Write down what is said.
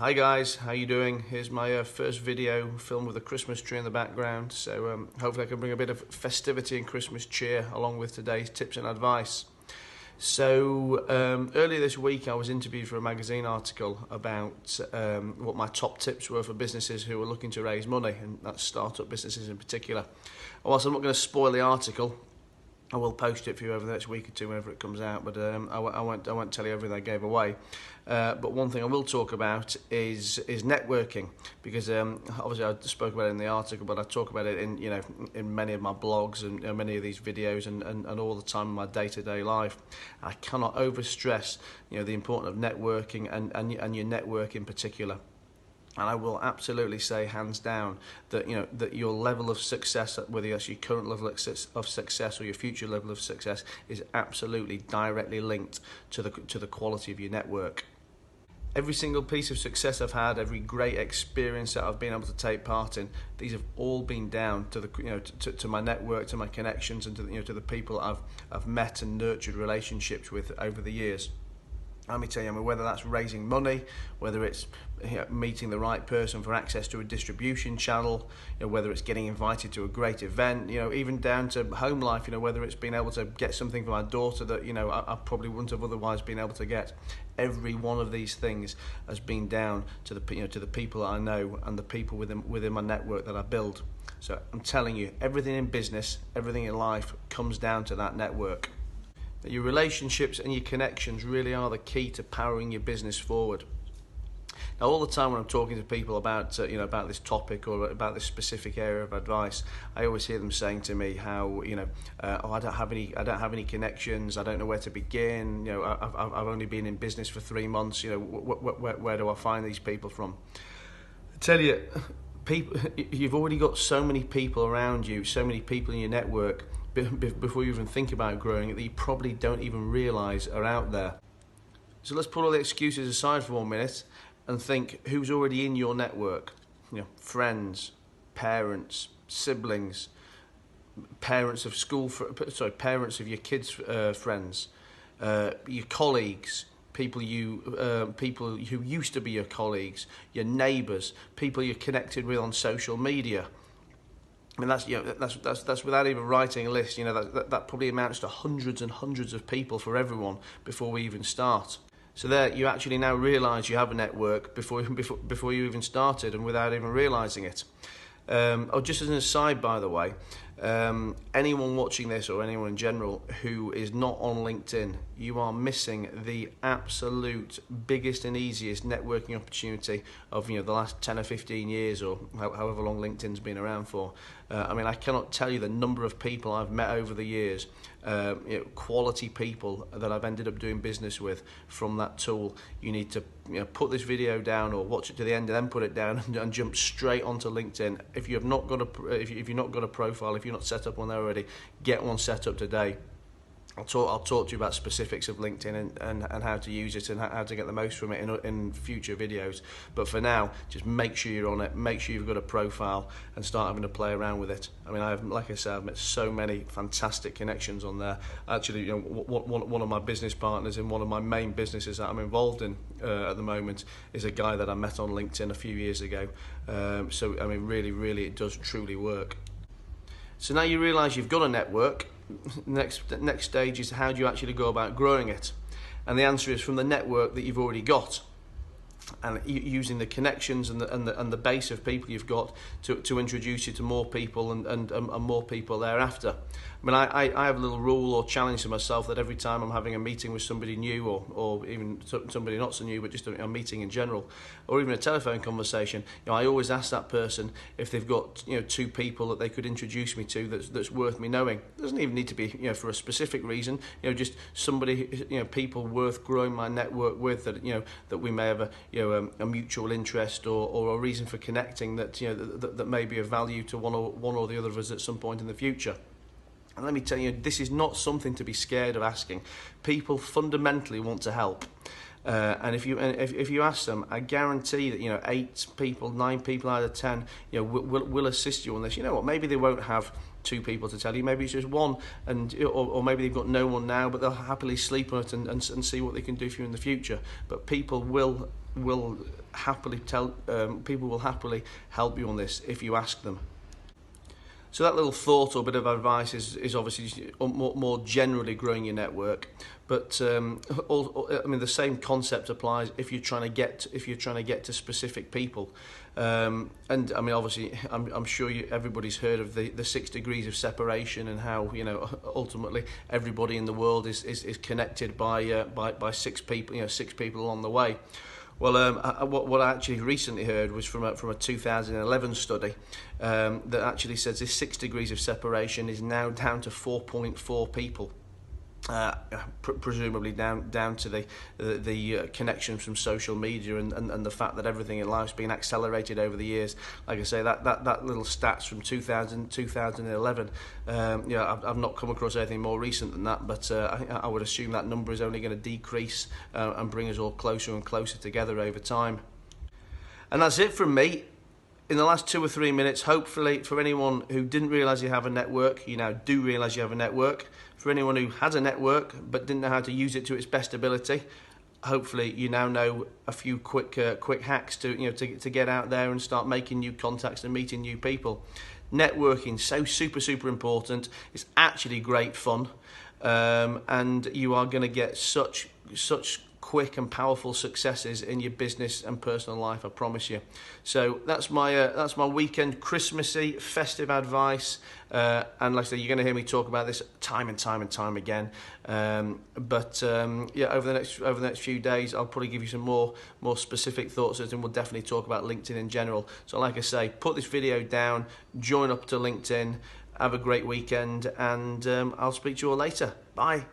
Hi guys, how you doing? Here's my first video filmed with a Christmas tree in the background, so hopefully I can bring a bit of festivity and Christmas cheer along with today's tips and advice. So earlier this week I was interviewed for a magazine article about what my top tips were for businesses who were looking to raise money, and that's startup businesses in particular. Whilst I'm not going to spoil the article, I will post it for you over the next week or two whenever it comes out, but I won't tell you everything I gave away. But one thing I will talk about is networking, because obviously I spoke about it in the article, but I talk about it in many of my blogs and many of these videos and all the time in my day-to-day life. I cannot overstress the importance of networking and your network in particular. And I will absolutely say, hands down, that that your level of success, whether that's your current level of success or your future level of success, is absolutely directly linked to the quality of your network. Every single piece of success I've had, every great experience that I've been able to take part in, these have all been down to to my network, to my connections, and to the people I've met and nurtured relationships with over the years. Let me tell you, whether that's raising money, whether it's meeting the right person for access to a distribution channel, whether it's getting invited to a great event, even down to home life, whether it's being able to get something for my daughter that I probably wouldn't have otherwise been able to get. Every one of these things has been down to the people that I know and the people within my network that I build. So I'm telling you, everything in business, everything in life comes down to that network. That your relationships and your connections really are the key to powering your business forward. Now, all the time when I'm talking to people about about this topic or about this specific area of advice, I always hear them saying to me how oh, I don't have any connections, I don't know where to begin. I've only been in business for 3 months. Where do I find these people from? I tell you, you've already got so many people around you, so many people in your network before you even think about growing it that you probably don't even realise are out there. So let's put all the excuses aside for 1 minute and think who's already in your network. Friends, parents, siblings, parents of parents of your kids' friends, your colleagues, people who used to be your colleagues, your neighbours, people you're connected with on social media. That's without even writing a list. That probably amounts to hundreds and hundreds of people for everyone before we even start. So there, you actually now realise you have a network before you even started, and without even realising it. Just as an aside, by the way, anyone watching this or anyone in general who is not on LinkedIn, you are missing the absolute biggest and easiest networking opportunity of the last 10 or 15 years, or however long LinkedIn's been around for. I cannot tell you the number of people I've met over the years, quality people that I've ended up doing business with from that tool. You need to put this video down or watch it to the end and then put it down and jump straight onto LinkedIn. If you've not got if you've not got a profile, if you're not set up one there already, get one set up today. I'll talk to you about specifics of LinkedIn and how to use it and how to get the most from it in future videos. But for now, just make sure you're on it, make sure you've got a profile, and start having to play around with it. Like I said, I've met so many fantastic connections on there. Actually, one of my business partners in one of my main businesses that I'm involved in at the moment is a guy that I met on LinkedIn a few years ago. So really, it does truly work. So now you realise you've got a network. Next stage is, how do you actually go about growing it? And the answer is from the network that you've already got, and using the connections and the base of people you've got to introduce you to more people and more people thereafter. I have a little rule or challenge to myself that every time I'm having a meeting with somebody new or even somebody not so new, but just a meeting in general, or even a telephone conversation, I always ask that person if they've got 2 people that they could introduce me to that's worth me knowing. It doesn't even need to be for a specific reason. Just somebody, people worth growing my network with, that we may have a mutual interest or a reason for connecting that may be of value to one or the other of us at some point in the future. And let me tell you, this is not something to be scared of asking. People fundamentally want to help. And if you ask them, I guarantee that 8 people, 9 people out of 10 will assist you on this. You know what? Maybe they won't have 2 people to tell you. Maybe it's just 1, or maybe they've got no one now, but they'll happily sleep on it and see what they can do for you in the future. But people will happily people will happily help you on this if you ask them. So that little thought or bit of advice is obviously more generally growing your network, but the same concept applies if you're trying to get to specific people. And I mean, obviously, I'm sure everybody's heard of the 6 degrees of separation, and how ultimately everybody in the world is connected by 6 people, 6 people along the way. Well, what I actually recently heard was from a 2011 study that actually says this 6 degrees of separation is now down to 4.4 people. Presumably down to the connections from social media and the fact that everything in life's been accelerated over the years. Like I say, that little stats from 2011. I've not come across anything more recent than that, but I would assume that number is only going to decrease and bring us all closer and closer together over time. And that's it from me. In the last 2 or 3 minutes, hopefully for anyone who didn't realise you have a network, you now do realise you have a network. For anyone who has a network but didn't know how to use it to its best ability, hopefully you now know a few quick hacks to get out there and start making new contacts and meeting new people. Networking, so super important. It's actually great fun, and you are going to get such quick and powerful successes in your business and personal life, I promise you. So that's my weekend Christmassy festive advice, and like I say, you're going to hear me talk about this time and time again, but over the next few days I'll probably give you some more specific thoughts, and we'll definitely talk about LinkedIn in general. So like I say, put this video down, join up to LinkedIn, have a great weekend, and I'll speak to you all later. Bye.